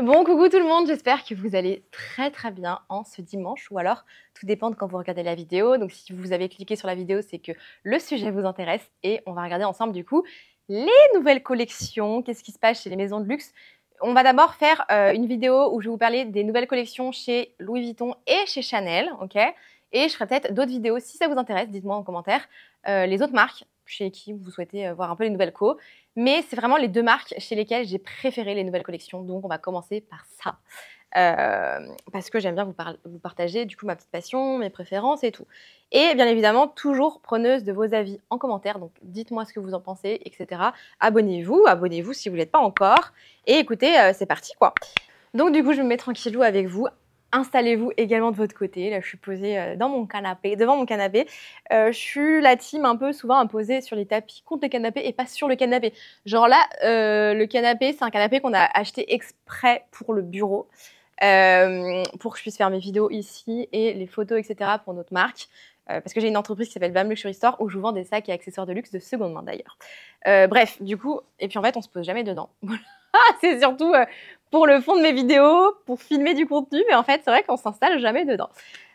Bon, coucou tout le monde, j'espère que vous allez très bien en ce dimanche ou alors tout dépend de quand vous regardez la vidéo. Donc si vous avez cliqué sur la vidéo, c'est que le sujet vous intéresse et on va regarder ensemble du coup les nouvelles collections, qu'est-ce qui se passe chez les maisons de luxe. On va d'abord faire une vidéo où je vais vous parler des nouvelles collections chez Louis Vuitton et chez Chanel, ok? Et je ferai peut-être d'autres vidéos si ça vous intéresse, dites-moi en commentaire les autres marques chez qui vous souhaitez voir un peu les nouvelles co. Mais c'est vraiment les deux marques chez lesquelles j'ai préféré les nouvelles collections. Donc, on va commencer par ça. Parce que j'aime bien vous partager du coup ma petite passion, mes préférences et tout. Et bien évidemment, toujours preneuse de vos avis en commentaire. Donc, dites-moi ce que vous en pensez, etc. Abonnez-vous si vous ne l'êtes pas encore. Et écoutez, c'est parti quoi. Donc, du coup, je me mets tranquillou avec vous. Installez-vous également de votre côté. Là, je suis posée dans mon canapé, devant mon canapé. Je suis la team un peu souvent imposée sur les tapis contre le canapé et pas sur le canapé. Genre là, le canapé, c'est un canapé qu'on a acheté exprès pour le bureau. Pour que je puisse faire mes vidéos ici et les photos, etc. pour notre marque. Parce que j'ai une entreprise qui s'appelle BAM Luxury Store où je vous vends des sacs et accessoires de luxe de seconde main d'ailleurs. Bref, du coup, et puis en fait, on se pose jamais dedans. C'est surtout pour le fond de mes vidéos, pour filmer du contenu, mais en fait, c'est vrai qu'on s'installe jamais dedans.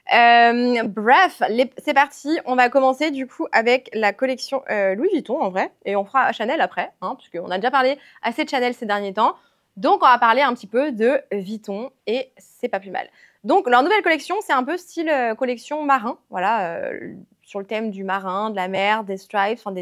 Bref, c'est parti. On va commencer du coup avec la collection Louis Vuitton en vrai, et on fera Chanel après, hein, puisqu'on a déjà parlé assez de Chanel ces derniers temps. Donc, on va parler un petit peu de Vuitton et c'est pas plus mal. Donc, leur nouvelle collection, c'est un peu style collection marin, voilà, sur le thème du marin, de la mer, des stripes, enfin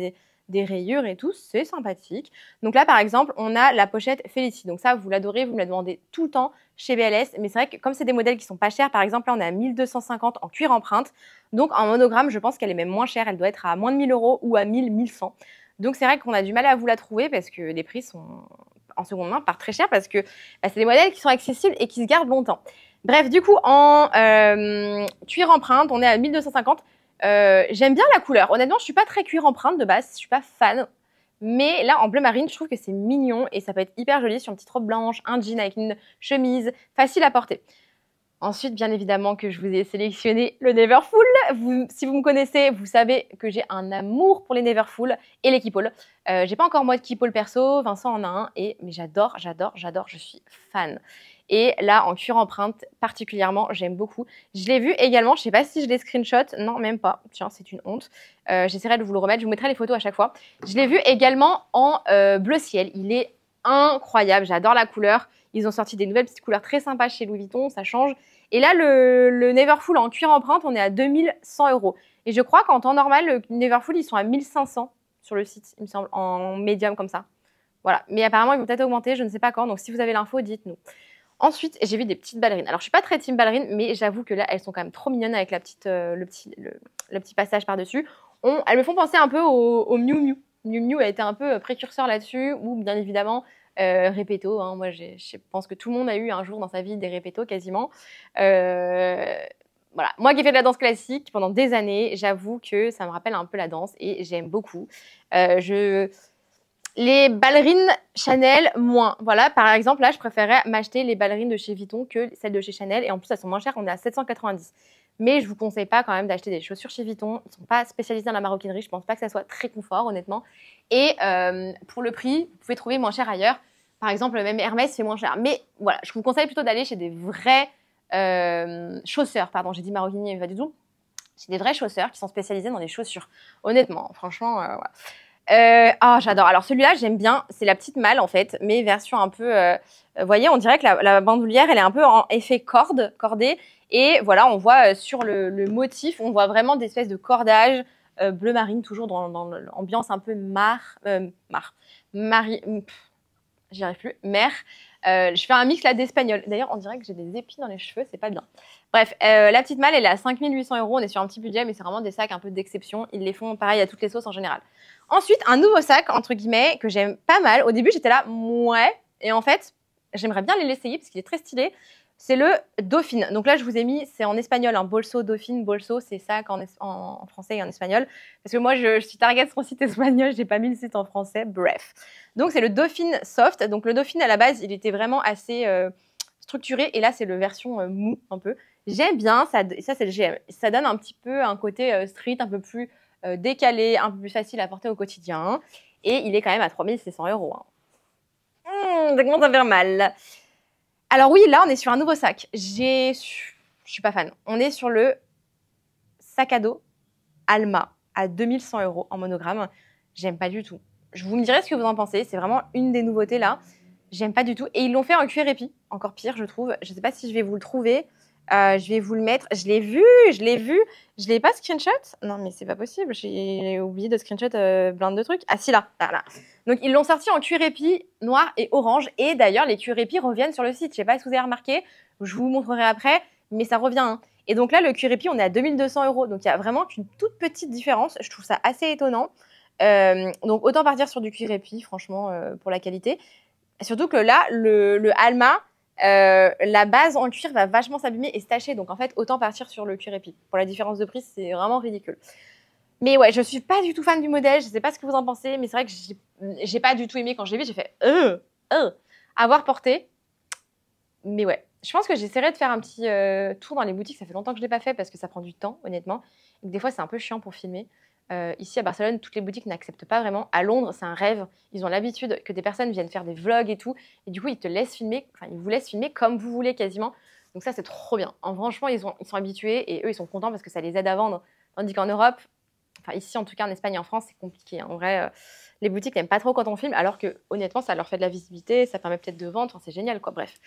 des rayures et tout, c'est sympathique. Donc là, par exemple, on a la pochette Félicie. Donc ça, vous l'adorez, vous me la demandez tout le temps chez BLS. Mais c'est vrai que comme c'est des modèles qui sont pas chers, par exemple, là, on est à 1250 en cuir empreinte. Donc en monogramme, je pense qu'elle est même moins chère. Elle doit être à moins de 1000 € ou à 1100. Donc c'est vrai qu'on a du mal à vous la trouver parce que les prix sont en seconde main pas très chers parce que c'est des modèles qui sont accessibles et qui se gardent longtemps. Bref, du coup, en cuir empreinte, on est à 1250. J'aime bien la couleur. Honnêtement, je suis pas très cuir empreinte de base, je suis pas fan. Mais là, en bleu marine, je trouve que c'est mignon et ça peut être hyper joli sur une petite robe blanche, un jean avec une chemise, facile à porter. Ensuite, bien évidemment que je vous ai sélectionné le Neverfull. Si vous me connaissez, vous savez que j'ai un amour pour les Neverfull et les Keepall. J'ai pas encore moi de Keepall perso, Vincent en a un, mais j'adore, je suis fan. Et là, en cuir empreinte, particulièrement, j'aime beaucoup. Je l'ai vu également, je sais pas si je l'ai screenshot, non, même pas. Tiens, c'est une honte. J'essaierai de vous le remettre, je vous mettrai les photos à chaque fois. Je l'ai vu également en bleu ciel. Il est incroyable, j'adore la couleur. Ils ont sorti des nouvelles petites couleurs très sympas chez Louis Vuitton, ça change. Et là, le Neverfull en cuir empreinte, on est à 2100 €. Et je crois qu'en temps normal, le Neverfull, ils sont à 1500 sur le site, il me semble, en médium comme ça. Voilà. Mais apparemment, ils vont peut-être augmenter, je ne sais pas quand. Donc, si vous avez l'info, dites-nous. Ensuite, j'ai vu des petites ballerines. Alors, je suis pas très team ballerine, mais j'avoue que là, elles sont quand même trop mignonnes avec la petite, le petit passage par-dessus. Elles me font penser un peu au Miu Miu. Miu Miu a été un peu précurseur là-dessus, ou bien évidemment Repetto. Hein. Moi, je pense que tout le monde a eu un jour dans sa vie des Repetto quasiment. Voilà. Moi qui ai fait de la danse classique pendant des années, j'avoue que ça me rappelle un peu la danse et j'aime beaucoup. Les ballerines Chanel, moins. Voilà, par exemple, là, je préférais m'acheter les ballerines de chez Vuitton que celles de chez Chanel. Et en plus, elles sont moins chères, on est à 790. Mais je vous conseille pas quand même d'acheter des chaussures chez Vuitton. Ils sont pas spécialisés dans la maroquinerie. Je pense pas que ça soit très confort, honnêtement. Et pour le prix, vous pouvez trouver moins cher ailleurs. Par exemple, même Hermès, c'est moins cher. Mais voilà, je vous conseille plutôt d'aller chez des vrais chausseurs. Pardon, j'ai dit maroquinerie, mais pas du tout. Chez des vrais chausseurs qui sont spécialisés dans les chaussures. Honnêtement, franchement, voilà. J'adore. Alors celui-là, j'aime bien. C'est la petite malle en fait, mais version un peu. Vous voyez, on dirait que la bandoulière, elle est un peu en effet cordée. Et voilà, on voit sur le motif, on voit vraiment des espèces de cordages bleu marine, toujours dans l'ambiance un peu j'y arrive plus, mer. Je fais un mix là d'espagnol. D'ailleurs, on dirait que j'ai des épines dans les cheveux, c'est pas bien. Bref, la petite malle, elle est à 5800 €. On est sur un petit budget, mais c'est vraiment des sacs un peu d'exception. Ils les font pareil à toutes les sauces en général. Ensuite, un nouveau sac, entre guillemets, que j'aime pas mal. Au début, j'étais là, ouais. Et en fait, j'aimerais bien l'essayer parce qu'il est très stylé. C'est le Dauphine. Donc là, je vous ai mis, c'est en espagnol, un bolso Dauphine. Bolso, c'est sac en français et en espagnol. Parce que moi, je suis target sur le site espagnol, j'ai pas mis le site en français. Bref. Donc, c'est le Dauphine Soft. Donc, le Dauphine, à la base, il était vraiment assez structuré. Et là, c'est le version mou, un peu. J'aime bien, ça c'est le GM. Ça donne un petit peu un côté street, un peu plus décalé, un peu plus facile à porter au quotidien. Et il est quand même à 3600 €. Hein. Ça commence à faire mal. Alors oui, là, on est sur un nouveau sac. Je suis pas fan. On est sur le sac à dos Alma à 2100 € en monogramme. J'aime pas du tout. Vous me direz ce que vous en pensez. C'est vraiment une des nouveautés là. J'aime pas du tout. Et ils l'ont fait en cuir épi. Encore pire, je trouve. Je sais pas si je vais vous le trouver. Je vais vous le mettre. Je l'ai vu. Je l'ai pas screenshot. Non, mais c'est pas possible. J'ai oublié de screenshot plein de trucs. Ah si, là. Voilà. Donc, ils l'ont sorti en cuir épi noir et orange. Et d'ailleurs, les cuir épi reviennent sur le site. Je sais pas si vous avez remarqué. Je vous montrerai après. Mais ça revient. Hein. Et donc là, le cuir épi, on est à 2200 €. Donc, il y a vraiment une toute petite différence. Je trouve ça assez étonnant. Donc, autant partir sur du cuir épi, franchement, pour la qualité. Surtout que là, le Alma, la base en cuir va vachement s'abîmer et se tacher. Donc, en fait, autant partir sur le cuir épi. Pour la différence de prix, c'est vraiment ridicule. Mais ouais, je suis pas du tout fan du modèle. Je sais pas ce que vous en pensez, mais c'est vrai que j'ai pas du tout aimé quand je l'ai vu. J'ai fait avoir porté. Mais ouais, je pense que j'essaierai de faire un petit tour dans les boutiques. Ça fait longtemps que je l'ai pas fait parce que ça prend du temps, honnêtement. Et que des fois, c'est un peu chiant pour filmer. Ici, à Barcelone, toutes les boutiques n'acceptent pas vraiment. À Londres, c'est un rêve. Ils ont l'habitude que des personnes viennent faire des vlogs et tout. Et du coup, ils te laissent filmer. Enfin, ils vous laissent filmer comme vous voulez quasiment. Donc ça, c'est trop bien. Franchement, ils sont habitués et eux, ils sont contents parce que ça les aide à vendre. Tandis qu'en Europe, enfin ici, en tout cas en Espagne et en France, c'est compliqué. Hein. En vrai, les boutiques n'aiment pas trop quand on filme, alors que honnêtement, ça leur fait de la visibilité, ça permet peut-être de vendre. Enfin, c'est génial, quoi. Bref.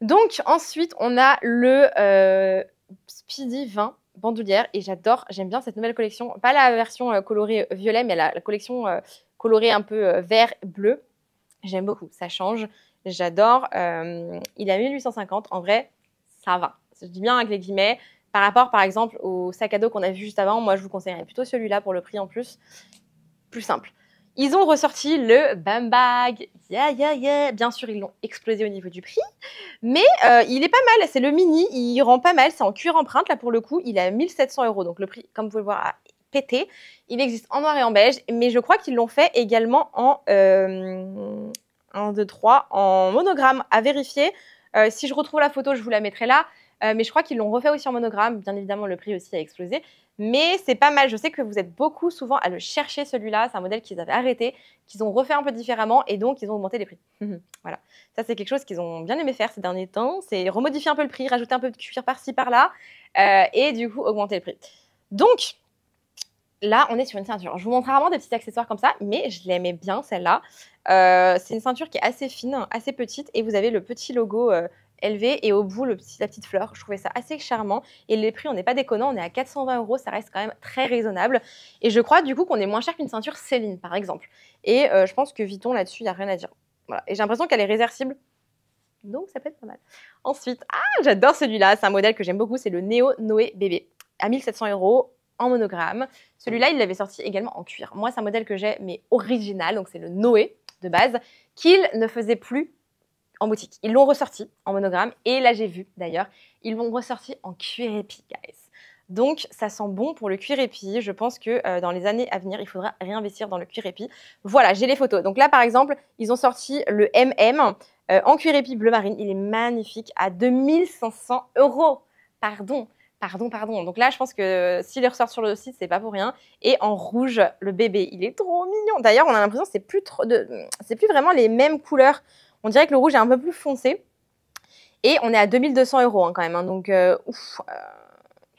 Donc ensuite, on a le Speedy 20 bandoulière et j'aime bien cette nouvelle collection. Pas la version colorée violet, mais la collection colorée un peu vert-bleu. J'aime beaucoup, ça change. J'adore. Il est à 1850. En vrai, ça va. Je dis bien avec les guillemets. Par rapport, par exemple, au sac à dos qu'on a vu juste avant, moi, je vous conseillerais plutôt celui-là pour le prix en plus. Plus simple. Ils ont ressorti le Bam Bag. Bien sûr, ils l'ont explosé au niveau du prix. Mais il est pas mal. C'est le mini. Il rend pas mal. C'est en cuir empreinte. Là, pour le coup, il est à 1700 €. Donc, le prix, comme vous pouvez le voir, a pété. Il existe en noir et en beige. Mais je crois qu'ils l'ont fait également en 1, 2, 3, en monogramme. À vérifier. Si je retrouve la photo, je vous la mettrai là. Mais je crois qu'ils l'ont refait aussi en monogramme. Bien évidemment, le prix aussi a explosé. Mais c'est pas mal. Je sais que vous êtes beaucoup souvent à le chercher, celui-là. C'est un modèle qu'ils avaient arrêté, qu'ils ont refait un peu différemment et donc ils ont augmenté les prix. Voilà. Ça, c'est quelque chose qu'ils ont bien aimé faire ces derniers temps. C'est remodifier un peu le prix, rajouter un peu de cuir par-ci, par-là et du coup, augmenter le prix. Donc, là, on est sur une ceinture. Je vous montre rarement des petits accessoires comme ça, mais je l'aimais bien, celle-là. C'est une ceinture qui est assez fine, assez petite et vous avez le petit logo élevé et au bout, la petite fleur. Je trouvais ça assez charmant. Et les prix, on n'est pas déconnant, on est à 420 €, ça reste quand même très raisonnable. Et je crois du coup qu'on est moins cher qu'une ceinture Céline, par exemple. Et je pense que Vuitton, là-dessus, il n'y a rien à dire. Voilà. Et j'ai l'impression qu'elle est réversible. Donc, ça peut être pas mal. Ensuite, j'adore celui-là. C'est un modèle que j'aime beaucoup. C'est le Neo Noé Bébé à 1700 € en monogramme. Celui-là, il l'avait sorti également en cuir. Moi, c'est un modèle que j'ai, mais original. Donc, c'est le Noé de base, qu'il ne faisait plus en boutique. Ils l'ont ressorti en monogramme et là j'ai vu d'ailleurs, ils l'ont ressorti en cuir épi, guys. Donc ça sent bon pour le cuir épi. Je pense que dans les années à venir, il faudra réinvestir dans le cuir épi. Voilà, j'ai les photos. Donc là par exemple, ils ont sorti le MM en cuir épi bleu marine. Il est magnifique à 2500 €. Pardon. Donc là, je pense que s'il les ressort sur le site, c'est pas pour rien. Et en rouge, le bébé, il est trop mignon. D'ailleurs, on a l'impression que c'est plus vraiment les mêmes couleurs. On dirait que le rouge est un peu plus foncé. Et on est à 2200 € quand même. Hein. Donc,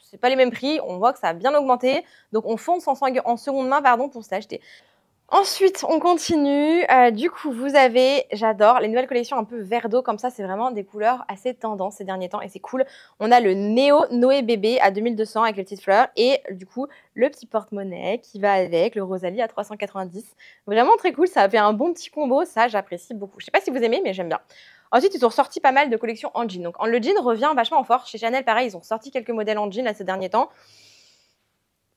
c'est pas les mêmes prix. On voit que ça a bien augmenté. Donc, on fonce en seconde main pour se l'acheter. Ensuite, on continue. Du coup, vous avez, j'adore, les nouvelles collections un peu vert d'eau comme ça. C'est vraiment des couleurs assez tendance ces derniers temps et c'est cool. On a le Neo Noé Bébé à 2200 avec les petites fleurs et du coup, le petit porte-monnaie qui va avec, le Rosalie à 390. Vraiment très cool. Ça fait un bon petit combo. Ça, j'apprécie beaucoup. Je sais pas si vous aimez, mais j'aime bien. Ensuite, ils ont sorti pas mal de collections en jean. Donc, le jean revient vachement en force. Chez Chanel, pareil, ils ont sorti quelques modèles en jean là, ces derniers temps.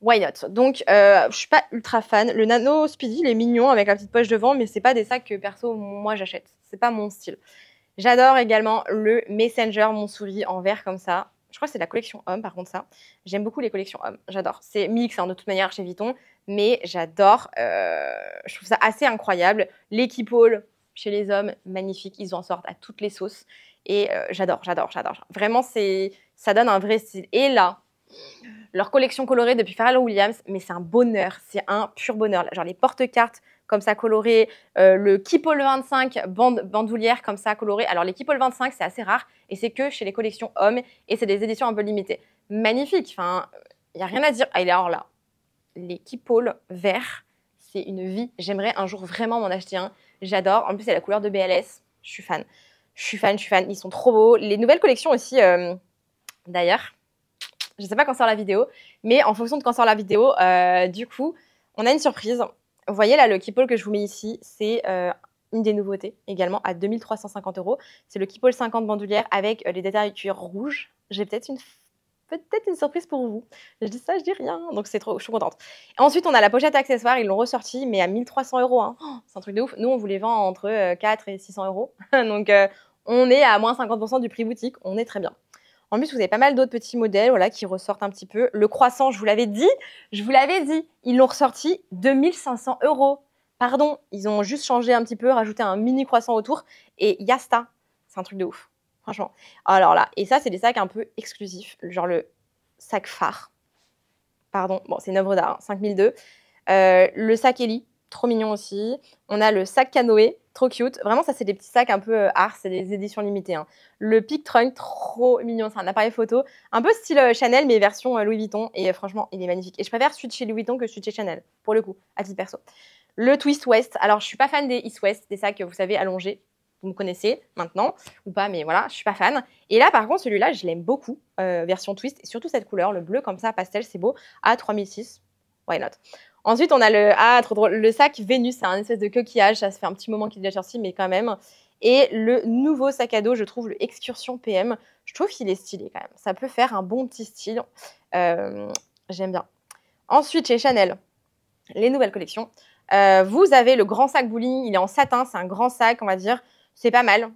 Why not? Donc, je suis pas ultra fan. Le Nano Speedy, il est mignon avec la petite poche devant, mais c'est pas des sacs que perso, moi, j'achète. C'est pas mon style. J'adore également le Messenger Montsouris en vert comme ça. Je crois que c'est la collection homme, par contre, ça. J'aime beaucoup les collections hommes. J'adore. C'est mix, hein, de toute manière, chez Vuitton, mais j'adore. Je trouve ça assez incroyable. L'équipole chez les hommes, magnifique. Ils en sortent à toutes les sauces. Et j'adore. Vraiment, ça donne un vrai style. Et là, leur collection colorée depuis Pharrell Williams, mais c'est un bonheur, c'est un pur bonheur. Genre les porte-cartes comme ça coloré, le Keepall 25 bandoulière comme ça coloré. Alors les Keepall 25 c'est assez rare et c'est que chez les collections hommes et c'est des éditions un peu limitées. Magnifique, enfin il n'y a rien à dire. Ah il est alors là, les Keepall verts, c'est une vie. J'aimerais un jour vraiment m'en acheter un. J'adore. En plus c'est la couleur de BLS, je suis fan. Je suis fan, ils sont trop beaux. Les nouvelles collections aussi, d'ailleurs, je ne sais pas quand sort la vidéo, mais en fonction de quand sort la vidéo, du coup, on a une surprise. Vous voyez là, le Keepall que je vous mets ici, c'est une des nouveautés également à 2350 €. C'est le Keepall 50 bandoulière avec les détails cuir rouge. J'ai peut-être une surprise pour vous. Je dis ça, je dis rien. Donc c'est trop, je suis contente. Et ensuite, on a la pochette accessoire. Ils l'ont ressorti, mais à 1300 €. Hein. Oh, c'est un truc de ouf. Nous, on vous les vend entre 4 et 600 €. Donc, on est à moins 50% du prix boutique. On est très bien. En plus, vous avez pas mal d'autres petits modèles voilà, qui ressortent un petit peu. Le croissant, je vous l'avais dit. Ils l'ont ressorti 2500 €. Pardon, ils ont juste changé un petit peu, rajouté un mini croissant autour. Et yasta. C'est un truc de ouf. Franchement. Alors là, et ça, c'est des sacs un peu exclusifs. Genre le sac phare. Pardon, bon, c'est une œuvre d'art, 5002. Le sac Ellie, trop mignon aussi. On a le sac canoë, trop cute. Vraiment, ça, c'est des petits sacs un peu art, c'est des éditions limitées. Hein. Le Pic Trunk, trop mignon. C'est un appareil photo, un peu style Chanel, mais version Louis Vuitton. Et franchement, il est magnifique. Et je préfère celui de chez Louis Vuitton que celui de chez Chanel, pour le coup, à titre perso. Le Twist West. Alors, je suis pas fan des East West, des sacs, vous savez, allongés. Vous me connaissez maintenant, ou pas, mais voilà, je suis pas fan. Et là, par contre, celui-là, je l'aime beaucoup, version Twist. Et surtout cette couleur, le bleu comme ça, pastel, c'est beau, à 3006. Why not? Ensuite, on a trop drôle, le sac Vénus, c'est un espèce de coquillage, ça se fait un petit moment qu'il est déjà sorti, mais quand même. Et le nouveau sac à dos, je trouve, le Excursion PM, je trouve qu'il est stylé quand même. Ça peut faire un bon petit style. J'aime bien. Ensuite, chez Chanel, les nouvelles collections. Vous avez le grand sac bowling, il est en satin, c'est un grand sac, on va dire. C'est pas mal.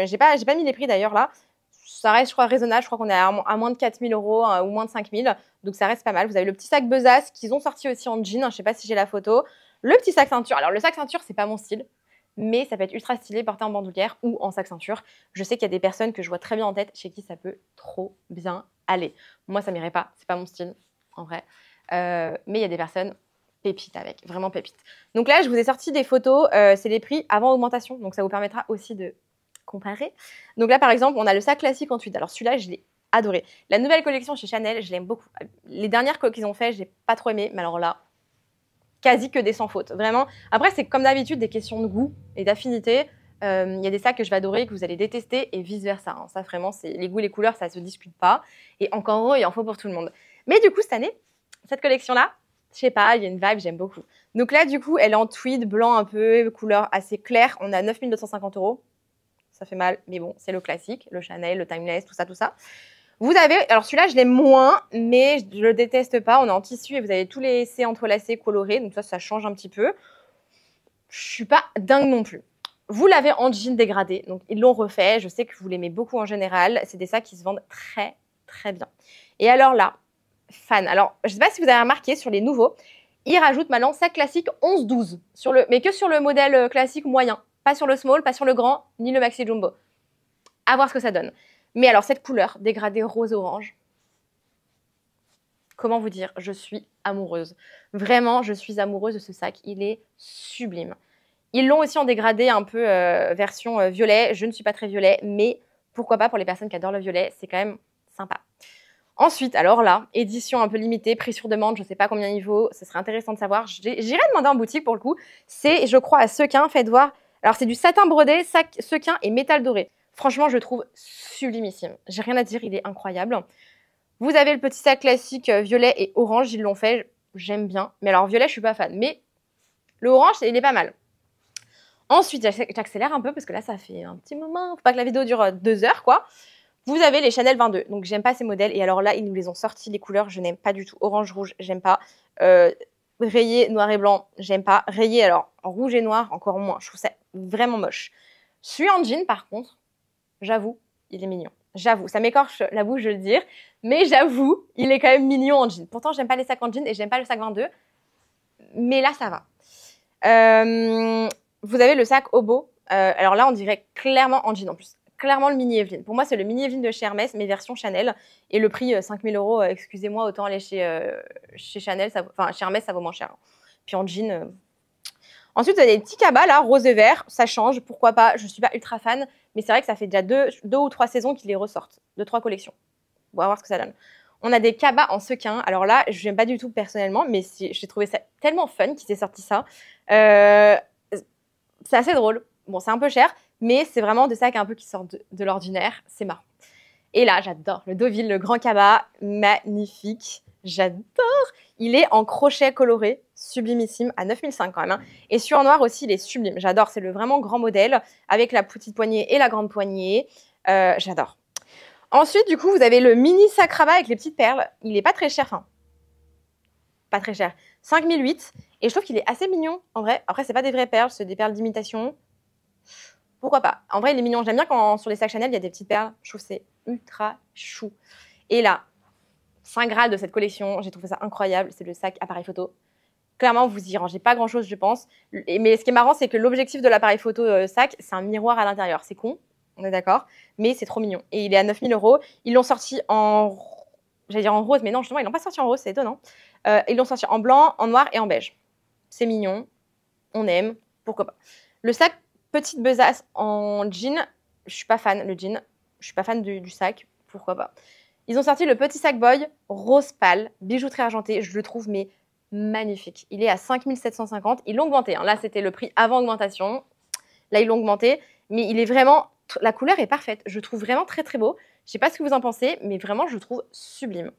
J'ai pas mis les prix d'ailleurs là. Ça reste, je crois, raisonnable. Je crois qu'on est à moins de 4000 € ou moins de 5000. Donc ça reste pas mal. Vous avez le petit sac Besace qu'ils ont sorti aussi en jean. Je sais pas si j'ai la photo. Le petit sac ceinture. Alors le sac ceinture, c'est pas mon style. Mais ça peut être ultra stylé porté en bandoulière ou en sac ceinture. Je sais qu'il y a des personnes que je vois très bien en tête chez qui ça peut trop bien aller. Moi, ça m'irait pas. C'est pas mon style, en vrai. Mais il y a des personnes pépite avec, vraiment pépite. Donc là, je vous ai sorti des photos, c'est les prix avant augmentation, donc ça vous permettra aussi de comparer. Donc là, par exemple, on a le sac classique en tweed. Alors celui-là, je l'ai adoré. La nouvelle collection chez Chanel, je l'aime beaucoup. Les dernières qu'ils ont fait, je n'ai pas trop aimé, mais alors là, quasi que des sans faute, vraiment. Après, c'est comme d'habitude des questions de goût et d'affinité. Il y a des sacs que je vais adorer, que vous allez détester, et vice-versa. Hein. Ça, vraiment, les goûts et les couleurs, ça ne se discute pas. Et encore heureux, il en faut pour tout le monde. Mais du coup, cette année, cette collection-là, je sais pas, il y a une vibe, j'aime beaucoup. Donc là, du coup, elle est en tweed, blanc un peu, couleur assez claire. On a 9250 €. Ça fait mal, mais bon, c'est le classique, le Chanel, le Timeless, tout ça, tout ça. Vous avez, alors celui-là, je l'aime moins, mais je le déteste pas. On est en tissu et vous avez tous les C entrelacés colorés, donc ça change un petit peu. Je suis pas dingue non plus. Vous l'avez en jean dégradé, donc ils l'ont refait. Je sais que vous l'aimez beaucoup en général. C'est des sacs qui se vendent très, très bien. Et alors là, fan. Alors, je ne sais pas si vous avez remarqué sur les nouveaux, ils rajoutent maintenant sac classique 11-12, mais que sur le modèle classique moyen. Pas sur le small, pas sur le grand, ni le maxi jumbo. À voir ce que ça donne. Mais alors, cette couleur dégradée rose-orange, comment vous dire, je suis amoureuse. Vraiment, je suis amoureuse de ce sac. Il est sublime. Ils l'ont aussi en dégradé un peu version violet. Je ne suis pas très violet, mais pourquoi pas pour les personnes qui adorent le violet, c'est quand même sympa. Ensuite, alors là, édition un peu limitée, prix sur demande, je ne sais pas combien il vaut, ce serait intéressant de savoir. J'irai demander en boutique pour le coup. C'est, je crois, à Sequin, faites voir. Alors, c'est du satin brodé, Sequin et métal doré. Franchement, je le trouve sublimissime. J'ai rien à dire, il est incroyable. Vous avez le petit sac classique violet et orange, ils l'ont fait, j'aime bien. Mais alors, violet, je suis pas fan. Mais le orange, il est pas mal. Ensuite, j'accélère un peu parce que là, ça fait un petit moment. Faut pas que la vidéo dure 2 heures, quoi. Vous avez les Chanel 22, donc j'aime pas ces modèles. Et alors là, ils nous les ont sortis, les couleurs, je n'aime pas du tout. Orange, rouge, j'aime pas. Rayé, noir et blanc, j'aime pas. Rayé, alors, en rouge et noir, encore moins. Je trouve ça vraiment moche. Celui en jean, par contre, j'avoue, il est mignon. J'avoue, ça m'écorche la bouche de le dire, mais j'avoue, il est quand même mignon en jean. Pourtant, j'aime pas les sacs en jean et j'aime pas le sac 22, mais là, ça va. Vous avez le sac Obo. Alors là, on dirait clairement en jean en plus. Clairement le mini Evelyn. Pour moi, c'est le mini Evelyn de chez Hermès, mais version Chanel. Et le prix, 5000 €, excusez-moi, autant aller chez Chanel, chez Hermès, ça vaut moins cher. Puis en jean, Ensuite, vous avez des petits cabas là, rose et vert. Ça change, pourquoi pas. Je ne suis pas ultra fan, mais c'est vrai que ça fait déjà deux ou trois saisons qu'ils les ressortent. 2-3 collections. On va voir ce que ça donne. On a des cabas en sequin. Alors là, je n'aime pas du tout personnellement, mais j'ai trouvé ça tellement fun qu'ils aient sorti ça. C'est assez drôle. Bon, c'est un peu cher, mais c'est vraiment des sacs un peu qui sortent de l'ordinaire. C'est marrant. Et là, j'adore le Deauville, le grand cabas. Magnifique. J'adore. Il est en crochet coloré, sublimissime, à 9005 quand même. Hein. Et sur en noir aussi, il est sublime. J'adore. C'est le vraiment grand modèle avec la petite poignée et la grande poignée. J'adore. Ensuite, du coup, vous avez le mini sac rabat avec les petites perles. Il n'est pas très cher. Enfin, pas très cher. 5008. Et je trouve qu'il est assez mignon, en vrai. Après, c'est pas des vraies perles, c'est des perles d'imitation. Pourquoi pas? En vrai, il est mignon. J'aime bien quand sur les sacs Chanel, il y a des petites perles. Je trouve que c'est ultra chou. Et là, Saint Graal de cette collection, j'ai trouvé ça incroyable. C'est le sac appareil photo. Clairement, vous y rangez pas grand-chose, je pense. Mais ce qui est marrant, c'est que l'objectif de l'appareil photo sac, c'est un miroir à l'intérieur. C'est con, on est d'accord. Mais c'est trop mignon. Et il est à 9000 €. Ils l'ont sorti en... J'allais dire en rose, mais non, justement, ils l'ont pas sorti en rose, c'est étonnant. Ils l'ont sorti en blanc, en noir et en beige. C'est mignon. On aime. Pourquoi pas. Le sac petite besace en jean, je suis pas fan, le jean. Je suis pas fan du sac. Pourquoi pas. Ils ont sorti le petit sac boy rose pâle, bijouterie argentée. Je le trouve mais magnifique. Il est à 5750. Ils l'ont augmenté. Hein. Là, c'était le prix avant augmentation. Là, ils l'ont augmenté. Mais il est vraiment... La couleur est parfaite. Je le trouve vraiment très, très beau. Je sais pas ce que vous en pensez, mais vraiment, je le trouve sublime.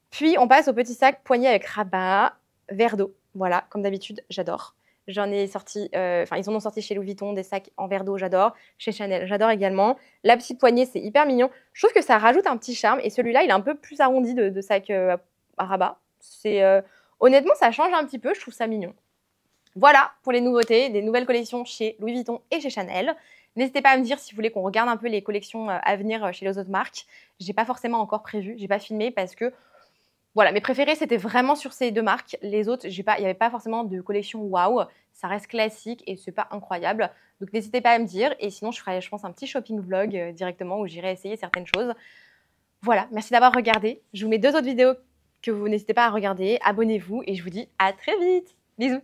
Puis, on passe au petit sac poignet avec rabat, verre d'eau. Voilà, comme d'habitude, j'adore. J'en ai sorti, ils en ont sorti chez Louis Vuitton, des sacs en verre d'eau, j'adore. Chez Chanel, j'adore également. La petite poignée, c'est hyper mignon. Je trouve que ça rajoute un petit charme. Et celui-là, il est un peu plus arrondi de sac à rabat. Honnêtement, ça change un petit peu. Je trouve ça mignon. Voilà pour les nouveautés, des nouvelles collections chez Louis Vuitton et chez Chanel. N'hésitez pas à me dire si vous voulez qu'on regarde un peu les collections à venir chez les autres marques. J'ai pas forcément encore prévu, j'ai pas filmé parce que voilà, mes préférés c'était vraiment sur ces deux marques. Les autres, il n'y avait pas forcément de collection waouh. Ça reste classique et c'est pas incroyable. Donc n'hésitez pas à me dire. Et sinon, je ferai, je pense, un petit shopping vlog directement où j'irai essayer certaines choses. Voilà, merci d'avoir regardé. Je vous mets 2 autres vidéos que vous n'hésitez pas à regarder. Abonnez-vous et je vous dis à très vite. Bisous.